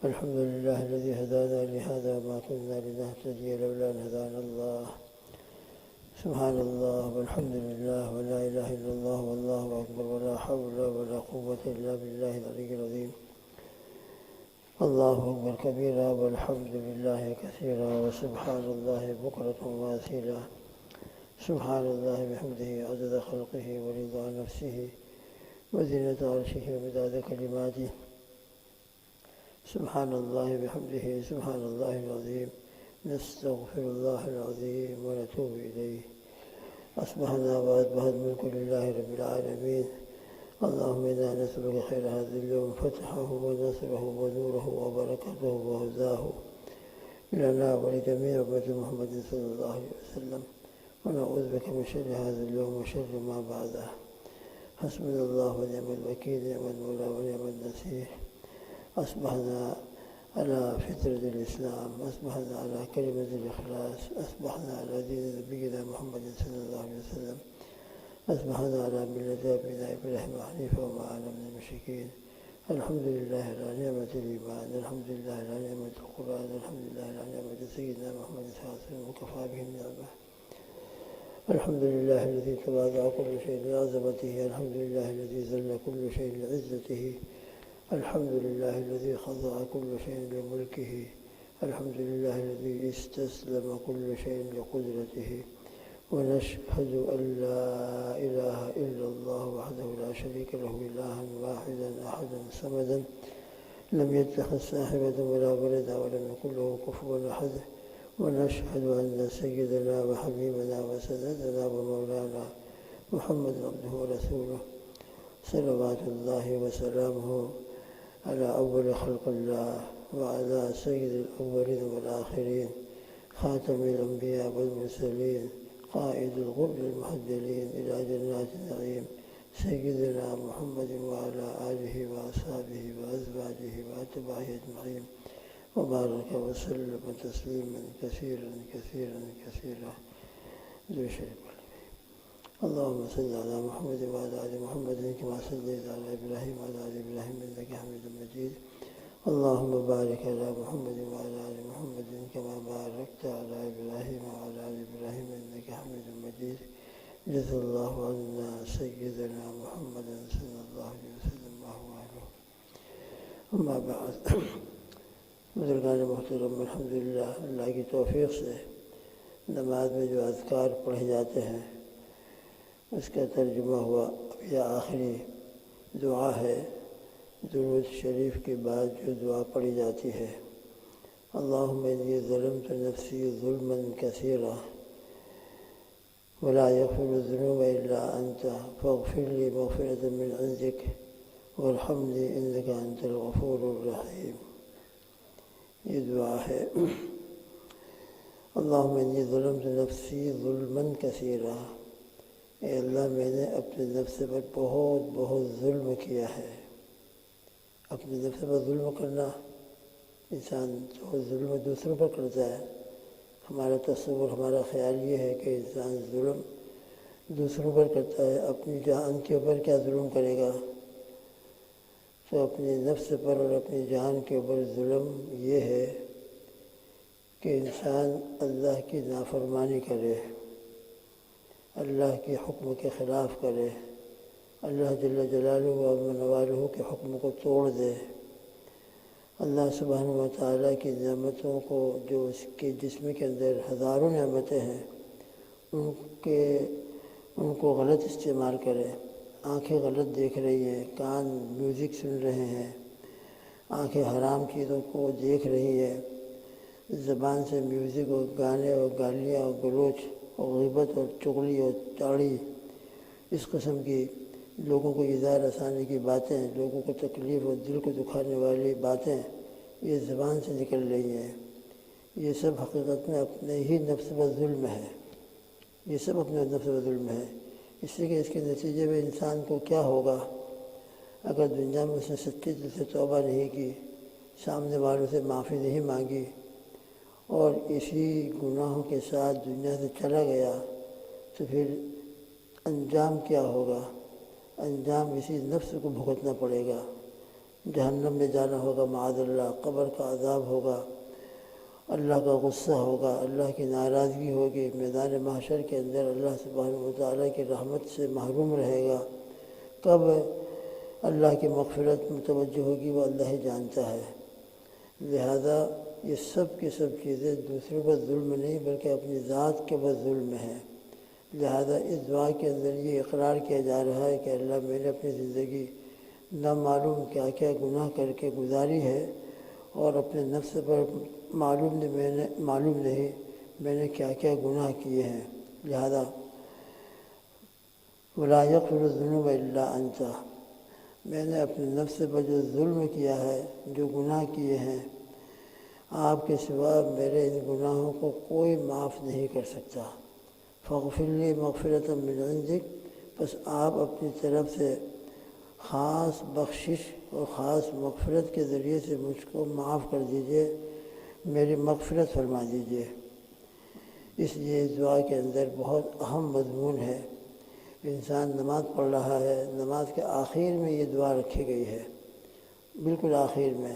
الحمد لله الذي هدانا لهذا وما كنا لنهتدي لولا أن هدانا الله. سبحان الله والحمد لله ولا إله إلا الله والله أكبر ولا حول ولا قوة إلا بالله العلي العظيم. الله أكبر كبيرا والحمد لله كثيرا وسبحان الله بكرة وأصيلا. سبحان الله بحمده عدد خلقه ورضا نفسه وزنة عرشه ومداد كلماته. سبحان الله بحمده سبحان الله العظيم. نستغفر الله العظيم ونتوب إليه. أصبحنا وأصبح الملك لله رب العالمين. اللهم إنا نسألك خير هذا اليوم فتحه ونصره ونوره وبركته وهداه لنا ولجميع أمة محمد صلى الله عليه وسلم، ونعوذ بك من شر هذا اليوم وشر ما بعده. حسبنا الله ونعم الوكيل، نعم المولى ونعم النصير. أصبحنا على فطرة الإسلام، أصبحنا على كلمة الإخلاص، أصبحنا على دين نبينا محمد صلى الله عليه وسلم، أصبحنا على ملة أبينا إبراهيم حنيفا وما أنا من المشركين. الحمد لله على نعمة الإيمان، الحمد لله على نعمة القرآن، الحمد لله على نعمة سيدنا محمد صلى الله عليه وسلم وكفى به النعمة. الحمد لله الذي تواضع كل شيء لعظمته، الحمد لله الذي ذل كل شيء لعزته، الحمد لله الذي خضع كل شيء لملكه، الحمد لله الذي استسلم كل شيء لقدرته. ونشهد أن لا إله إلا الله وحده لا شريك له إلها واحدا أحدا صمدا لم يتخذ صاحبة ولا ولدا ولم يكن له كفوا أحد. ونشهد أن سيدنا وحبيبنا وسندنا ومولانا محمد عبده ورسوله صلوات الله وسلامه على أول خلق الله وعلى سيد الأولين والآخرين، خاتم الأنبياء والمرسلين، قائد الغر المحجلين إلى جنات النعيم، سيدنا محمد وعلى آله وأصحابه وأزواجه وأتباعه أجمعين، وبارك وسلم تسليما كثيرا كثيرا كثيرا. اللهم صل على محمد وعلى آل محمد كما صليت على إبراهيم وعلى آل إبراهيم إنك حميد مجيد. اللهم بارك على محمد وعلى آل محمد كما باركت على إبراهيم وعلى آل إبراهيم إنك حميد مجيد. جزا الله عنا سيدنا محمد صلى الله عليه وسلم وهو أهله. أما بعد، بزرگان محترم، الحمدللہ اللہ کی توفیق سے نماز میں جو اذکار پڑھے جاتے ہیں اس کا ترجمہ ہوا اب یہ آخری دعا ہے درود شریف کے بعد جو دعا پڑھی جاتی ہے. اللہم انی ظلمت نفسی ظلما کثیرا ولا یغفر الذنوب الا انت فاغفر لی مغفرة من عندک وارحمنی انک انت الغفور الرحیم. یہ دعا ہے. اللہم انی ظلمت نفسی ظلما کثیرا، اے اللہ میں نے اپنے نفس پر بہت بہت ظلم کیا ہے. اپنے نفس پر ظلم کرنا، انسان جو ظلم دوسروں پر کرتا ہے، ہمارا تصور، ہمارا خیال یہ ہے کہ انسان ظلم دوسروں پر کرتا ہے، اپنی جان کے اوپر کیا ظلم کرے گا. تو اپنے نفس پر اور اپنی جان کے اوپر ظلم یہ ہے کہ انسان اللہ کی نافرمانی کرے، اللہ کے حکم کے خلاف کرے، اللہ جل جلالہ و نوالہ کے حکم کو توڑ دے. اللہ سبحانہ و تعالیٰ کی نعمتوں کو، جو اس کے جسم کے اندر ہزاروں نعمتیں ہیں، ان کو غلط استعمال کرے. آنکھیں غلط دیکھ رہی ہیں، کان میوزک سن رہے ہیں، آنکھیں حرام چیزوں کو دیکھ رہی ہیں، زبان سے میوزک اور گانے اور گالیاں اور گلوچ اور غیبت اور چغلی اور چاڑی، اس قسم کی لوگوں کو ایذا رسانے کی باتیں، لوگوں کو تکلیف اور دل کو دکھانے والی باتیں یہ زبان سے نکل رہی ہیں. یہ سب حقیقت میں اپنے ہی نفس پر ظلم ہے. یہ سب اپنے نفس پر ظلم ہے. اس لیے کہ اس کے نتیجے میں انسان کو کیا ہوگا اگر دنیا میں اس نے سچے دل سے توبہ نہیں کی، سامنے والوں سے معافی نہیں مانگی اور اسی گناہوں کے ساتھ دنیا سے چلا گیا، تو پھر انجام کیا ہوگا؟ انجام اسی نفس کو بھگتنا پڑے گا. جہنم میں جانا ہوگا معاذ اللہ، قبر کا عذاب ہوگا، اللہ کا غصہ ہوگا، اللہ کی ناراضگی ہوگی، میدان محشر کے اندر اللہ سبحانہ وتعالیٰ کی رحمت سے محروم رہے گا، کب اللہ کی مغفرت متوجہ ہوگی وہ اللہ ہی جانتا ہے۔ لہذا یہ سب کی سب چیزیں دوسروں پر ظلم نہیں بلکہ اپنی ذات کے بس ظلم ہے۔ لہذا اس دعا کے اندر یہ اقرار کیا جا رہا ہے کہ اللہ میں نے اپنی زندگی نہ معلوم کیا کیا گناہ کر کے گزاری ہے، اور اپنے نفس پر معلوم نہیں میں نے کیا کیا گناہ کیے ہیں۔ لہذا وَلَا يَغْفِرُ الذُّنُوبَ إِلَّا أَنْتَ، میں نے اپنے نفس پر جو ظلم کیا ہے، جو گناہ کیے ہیں، آپ کے سوا میرے ان گناہوں کو کوئی معاف نہیں کر سکتا۔ فاغفر لی مغفرۃ من عندک، بس آپ اپنی طرف سے خاص بخشش اور خاص مغفرت کے ذریعے سے مجھ کو معاف کر دیجئے، میری مغفرت فرما دیجئے۔ اس لیے اس دعا کے اندر بہت اہم مضمون ہے۔ انسان نماز پڑھ رہا ہے، نماز کے آخر میں یہ دعا رکھی گئی ہے، بالکل آخر میں،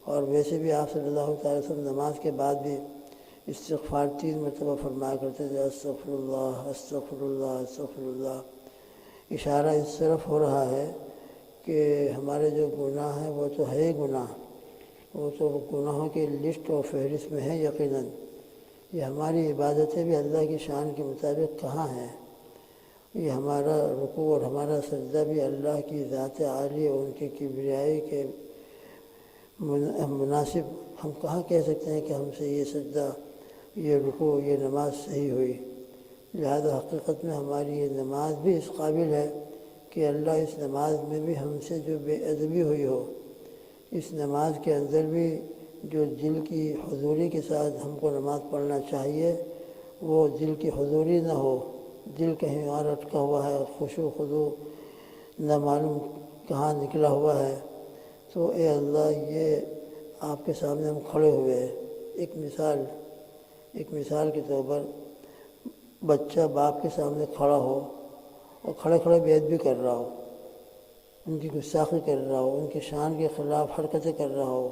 اور ویسے بھی آپ صلی اللہ علیہ وسلم نماز کے بعد بھی استغفار 3 مرتبہ فرمایا کرتے تھے، استغفر اللہ استغفر اللہ استغفر اللہ۔ اشارہ اس طرف ہو رہا ہے کہ ہمارے جو گناہ ہیں وہ تو ہے گناہ، وہ تو گناہوں کی لسٹ اور فہرست میں ہے یقیناً۔ یہ ہماری عبادتیں بھی اللہ کی شان کے مطابق کہاں ہیں؟ یہ ہمارا رکوع اور ہمارا سجدہ بھی اللہ کی ذات عالی اور ان کی کبریائی کے مناسب ہم کہاں کہہ سکتے ہیں کہ ہم سے یہ سجدہ، یہ رکوع، یہ نماز صحیح ہوئی۔ لہذا حقیقت میں ہماری یہ نماز بھی اس قابل ہے کہ اللہ اس نماز میں بھی ہم سے جو بے ادبی ہوئی ہو، اس نماز کے اندر بھی جو دل کی حضوری کے ساتھ ہم کو نماز پڑھنا چاہیے وہ دل کی حضوری نہ ہو، دل کہیں اور اٹکا ہوا ہے، خشوع خضوع نہ معلوم کہاں نکلا ہوا ہے، تو اے اللہ یہ آپ کے سامنے ہم کھڑے ہوئے ہیں۔ ایک مثال کے طور پر بچہ باپ کے سامنے کھڑا ہو اور کھڑے کھڑے بے ادبی کر رہا ہو، ان کی گستاخی کر رہا ہو، ان کی شان کے خلاف حرکتیں کر رہا ہو۔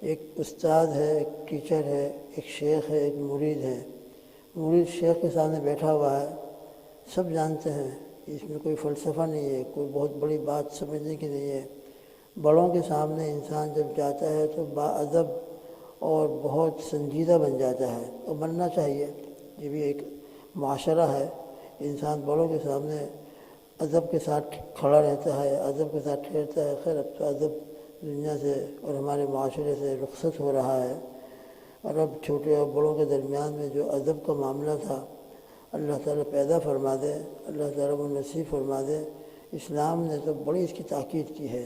ایک استاد ہے، ایک ٹیچر ہے، ایک شیخ ہے، ایک مرید ہے۔ مرید شیخ کے سامنے بیٹھا ہوا ہے، سب جانتے ہیں، اس میں کوئی فلسفہ نہیں ہے، کوئی بہت بڑی بات سمجھنے کی نہیں ہے۔ بڑوں کے سامنے انسان جب جاتا ہے تو باادب اور بہت سنجیدہ بن جاتا ہے، اور بننا چاہیے۔ یہ بھی ایک معاشرہ ہے، انسان بڑوں کے سامنے ادب کے ساتھ کھڑا رہتا ہے، ادب کے ساتھ ٹھہرتا ہے۔ خیر اب تو ادب دنیا سے اور ہمارے معاشرے سے رخصت ہو رہا ہے، اور اب چھوٹے اور بڑوں کے درمیان میں جو ادب کا معاملہ تھا، اللہ تعالیٰ پیدا فرما دے، اللہ تعالیٰ وہ نصیب فرما دے۔ اسلام نے تو بڑی اس کی تاکید کی ہے،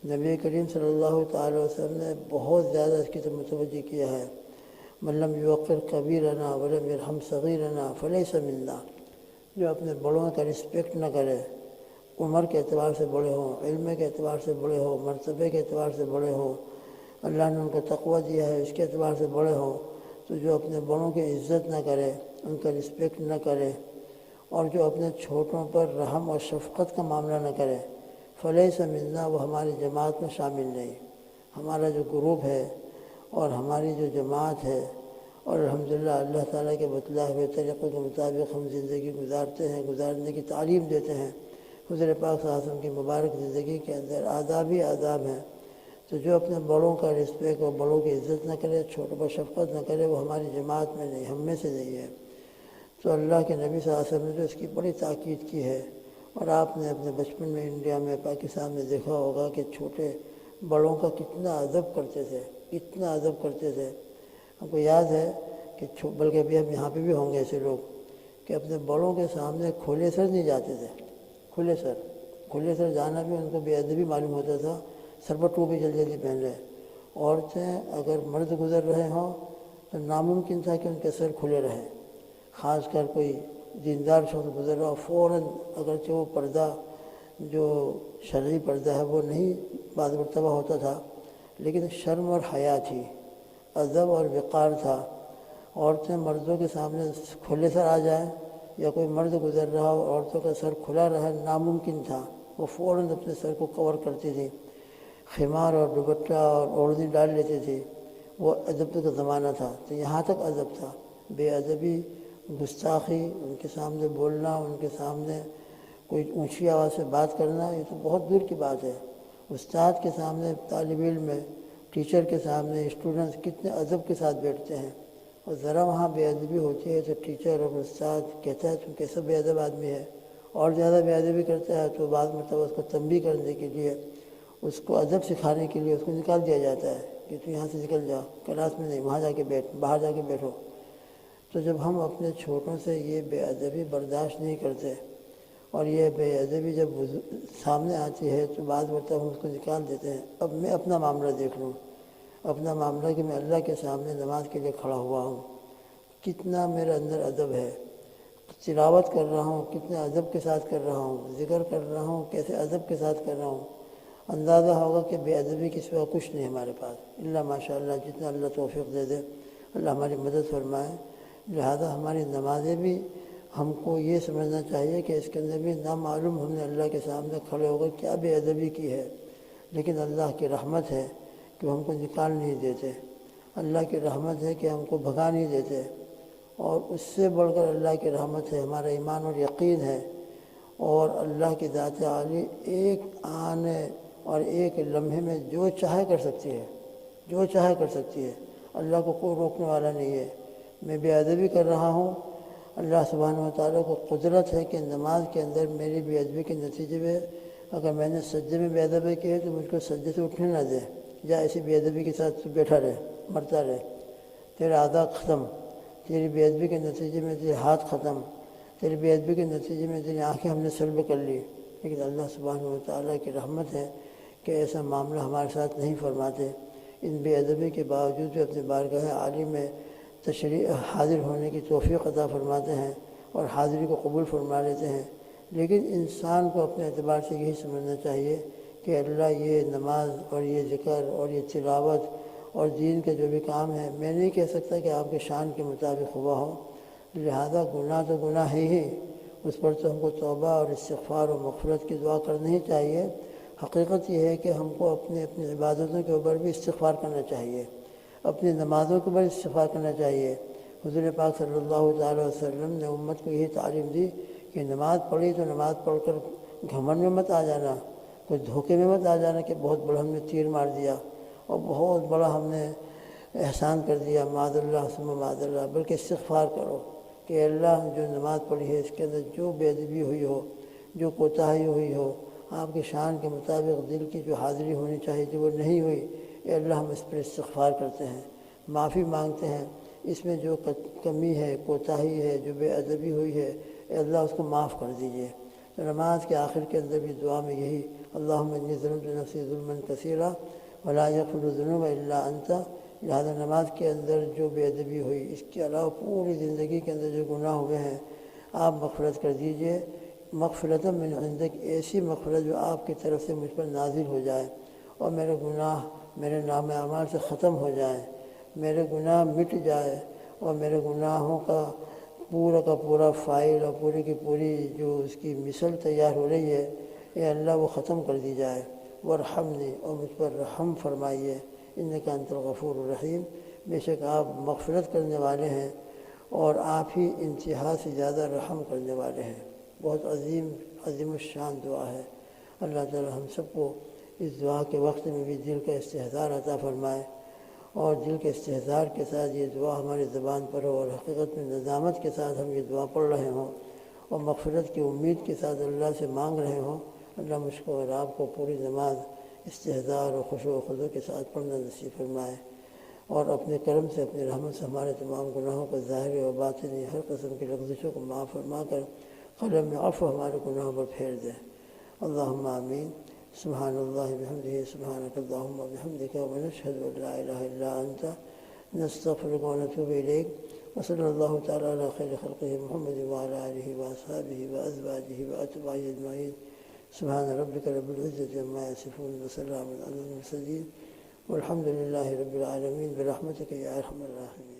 نبی کریم صلی اللہ تعالیٰ وسلم نے بہت زیادہ اس کی طرف متوجہ کیا ہے۔ من لم یوقر کبیرنا ولم یرحم صغیرنا فلیس منا، جو اپنے بڑوں کا رسپیکٹ نہ کرے، عمر کے اعتبار سے بڑے ہوں، علم کے اعتبار سے بڑے ہوں، مرتبے کے اعتبار سے بڑے ہوں، اللہ نے ان کو تقویٰ دیا ہے اس کے اعتبار سے بڑے ہوں، تو جو اپنے بڑوں کی عزت نہ کرے، ان کا رسپیکٹ نہ کرے، اور جو اپنے چھوٹوں پر رحم اور شفقت کا معاملہ نہ کرے، فلیس منا، وہ ہماری جماعت میں شامل نہیں۔ ہمارا جو گروپ ہے اور ہماری جو جماعت ہے، اور الحمدللہ اللہ تعالیٰ کے بتلائے ہوئے طریقوں کے مطابق ہم زندگی گزارتے ہیں، گزارنے کی تعلیم دیتے ہیں۔ حضور پاک صلی اللہ علیہ وسلم کی مبارک زندگی کے اندر آداب ہی آداب ہیں، تو جو اپنے بڑوں کا رسپیکٹ اور بڑوں کی عزت نہ کرے، چھوٹوں پر شفقت نہ کرے، وہ ہماری جماعت میں نہیں، ہم میں سے نہیں ہے۔ تو اللہ کے نبی صلی اللہ علیہ وسلم نے جو اس کی بڑی تاکید کی ہے، اور آپ نے اپنے بچپن میں انڈیا میں پاکستان میں دیکھا ہوگا کہ چھوٹے بڑوں کا کتنا ادب کرتے تھے، کتنا ادب کرتے تھے۔ ہم کو یاد ہے کہ بلکہ ابھی ہم یہاں پہ بھی ہوں گے ایسے لوگ کہ اپنے بڑوں کے سامنے کھلے سر نہیں جاتے تھے، کھلے سر جانا بھی ان کو بے ادبی معلوم ہوتا تھا، سر پر ٹوپی جلدی جلدی پہن رہے۔ عورتیں اگر مرد گزر رہے ہوں تو ناممکن تھا کہ ان کے سر کھلے رہیں، خاص کر کوئی دیندار شخص گزر رہا ہو، فوراً اگرچہ وہ پردہ جو شرعی پردہ ہے وہ نہیں بعض مرتبہ ہوتا تھا، لیکن شرم اور حیا تھی، ادب اور وقار تھا۔ عورتیں مردوں کے سامنے کھلے سر آ جائیں یا کوئی مرد گزر رہا ہو عورتوں کا سر کھلا رہا ناممکن تھا، وہ فوراً اپنے سر کو کور کرتی تھی۔ خمار اور دوپٹہ اور اوڑھنی ڈال لیتے تھے، وہ ادب کا زمانہ تھا، تو یہاں تک ادب تھا۔ بے ادبی، گستاخی، ان کے سامنے بولنا، ان کے سامنے کوئی اونچی آواز سے بات کرنا، یہ تو بہت دور کی بات ہے۔ استاد کے سامنے طالب علم، ٹیچر کے سامنے اسٹوڈنٹس کتنے ادب کے ساتھ بیٹھتے ہیں، اور ذرا وہاں بے ادبی ہوتی ہے تو ٹیچر اور استاد کہتا ہے تم کیسا بے ادب آدمی ہے، اور زیادہ بے ادبی کرتا ہے تو بعد مرتبہ اس کو تنبیہ کرنے کے لیے، اس کو ادب سکھانے کے لیے اس کو نکال دیا جاتا ہے کہ تو یہاں سے نکل جاؤ، کلاس میں نہیں، وہاں جا کے باہر جا کے بیٹھو۔ تو جب ہم اپنے چھوٹوں سے یہ بے ادبی برداشت نہیں کرتے، اور یہ بے ادبی جب سامنے آتی ہے تو بعض مرتبہ ہم اس کو نکال دیتے ہیں۔ اب میں اپنا معاملہ دیکھ لوں، اپنا معاملہ کہ میں اللہ کے سامنے نماز کے لیے کھڑا ہوا ہوں، کتنا میرے اندر ادب ہے، تلاوت کر رہا ہوں کتنے ادب کے ساتھ کر رہا ہوں، ذکر کر رہا ہوں کیسے ادب کے ساتھ کر رہا ہوں۔ اندازہ ہوگا کہ بے ادبی کے سوا کچھ نہیں ہمارے پاس، اللہ ماشاء اللہ، جتنا اللہ توفیق دے دے، اللہ ہماری مدد فرمائے۔ لہذا ہماری نمازیں بھی ہم کو یہ سمجھنا چاہیے کہ اس کے اندر بھی نامعلوم ہم نے اللہ کے سامنے کھڑے ہو کر کیا بے ادبی کی ہے، لیکن اللہ کی رحمت ہے کہ ہم کو نکال نہیں دیتے، اللہ کی رحمت ہے کہ ہم کو بھگا نہیں دیتے، اور اس سے بڑھ کر اللہ کی رحمت ہے ہمارا ایمان اور یقین ہے، اور اللہ کی ذات عالی ایک آنے اور ایک لمحے میں جو چاہے کر سکتی ہے، جو چاہے کر سکتی ہے، اللہ کو کوئی روکنے والا نہیں ہے۔ میں بے ادبی کر رہا ہوں، اللہ سبحانہ و تعالیٰ کو قدرت ہے کہ نماز کے اندر میری بے ادبی کے نتیجے میں اگر میں نے سجدے میں بے ادبی کی ہے تو مجھ کو سجدے سے اٹھنے نہ دے، یا ایسی بے ادبی کے ساتھ بیٹھا رہے، مرتا رہے، تیرا اعضاء ختم، تیری بے ادبی کے نتیجے میں تیرے ہاتھ ختم، تیری بے ادبی کے نتیجے میں تیری آنکھیں ہم نے سلب کر لی۔ لیکن اللہ سبحانہ و تعالیٰ کی رحمت ہے کہ ایسا معاملہ ہمارے ساتھ نہیں فرماتے۔ ان بے ادبی کے باوجود بھی اپنے بارگاہ عالی میں حاضر ہونے کی توفیق عطا فرماتے ہیں اور حاضری کو قبول فرما لیتے ہیں۔ لیکن انسان کو اپنے اعتبار سے یہی سمجھنا چاہیے کہ اللہ یہ نماز اور یہ ذکر اور یہ تلاوت اور دین کے جو بھی کام ہے، میں نہیں کہہ سکتا کہ آپ کے شان کے مطابق ہوا ہو، لہذا گناہ تو گناہ ہی اس پر تو ہم کو توبہ اور استغفار و مغفرت کی دعا کرنی ہی چاہیے۔ حقیقت یہ ہے کہ ہم کو اپنی عبادتوں کے اوپر بھی استغفار کرنا چاہیے، اپنی نمازوں کے اوپر استغفار کرنا چاہیے۔ حضور پاک صلی اللہ تعالیٰ وسلم نے امت کو یہی تعلیم دی کہ نماز پڑھی تو نماز پڑھ کر گھمنڈ میں مت آ جانا، کوئی دھوکے میں مت آ جانا کہ بہت بڑا ہم نے تیر مار دیا اور بہت بڑا ہم نے احسان کر دیا، معاذ اللہ ثم معاذ اللہ، بلکہ استغفار کرو کہ اللہ جو نماز پڑھی ہے اس کے اندر جو بے ادبی ہوئی ہو، جو کوتاہی ہوئی ہو، آپ کے شان کے مطابق دل کی جو حاضری ہونی چاہیے تھی وہ نہیں ہوئی، اے اللہ ہم اس پر استغفار کرتے ہیں، معافی مانگتے ہیں، اس میں جو کمی ہے، کوتاہی ہے، جو بے ادبی ہوئی ہے، اے اللہ اس کو معاف کر دیجئے۔ تو نماز کے آخر کے اندر بھی دعا میں یہی، اللہم انی ظلمت نفسی ظلما کثیرا ولا یغفر الذنوب الا انت، لہذا نماز کے اندر جو بے ادبی ہوئی، اس کے علاوہ پوری زندگی کے اندر جو گناہ ہوئے ہیں آپ مغفرت کر دیجئے، مغفرۃ من عندک، ایسی مغفرت جو آپ کی طرف سے مجھ پر نازل ہو جائے اور میرے گناہ میرے نام اعمال سے ختم ہو جائیں، میرے گناہ مٹ جائے اور میرے گناہوں کا پورا فائل اور پوری کی پوری جو اس کی مثل تیار ہو رہی ہے، اے اللہ وہ ختم کر دی جائے، وارحمنی، اور مجھ پر رحم فرمائیے، انک انت الغفور الرحیم، بے شک آپ مغفرت کرنے والے ہیں اور آپ ہی انتہا سے زیادہ رحم کرنے والے ہیں۔ بہت عظیم الشان دعا ہے۔ اللہ تعالی ہم سب کو اس دعا کے وقت میں بھی دل کا استحضار عطا فرمائے، اور دل کے استحضار کے ساتھ یہ دعا ہماری زبان پر ہو، اور حقیقت میں ندامت کے ساتھ ہم یہ دعا پڑھ رہے ہوں اور مغفرت کی امید کے ساتھ اللہ سے مانگ رہے ہوں۔ اللہ مجھ کو اور آپ کو پوری نماز استحضار اور خشوع و خضوع کے ساتھ پڑھنا نصیب فرمائے، اور اپنے کرم سے اپنی رحمت سے ہمارے تمام گناہوں کو ظاہری و باطنی ہر قسم کی لغزشوں کو معاف فرما کر قلم میں عفو ہمارے گناہوں پر پھیر دے۔ اللہم آمین۔ سبحان اللہ بحمدہ، سبحانک اللہم وبحمدک، ونشہد ان لا الہ الا انت، نستغفرک ونتوب الیک، وصلی اللہ تعالی علی خیر خلقہ محمد وعلی آلہ واصحابہ وازواجہ واتباعہ اجمعین۔ سبحان ربک رب العزۃ عما یصفون، وسلام علی المرسلین، والحمد للہ رب العالمین، برحمتک یا ارحم الراحمین۔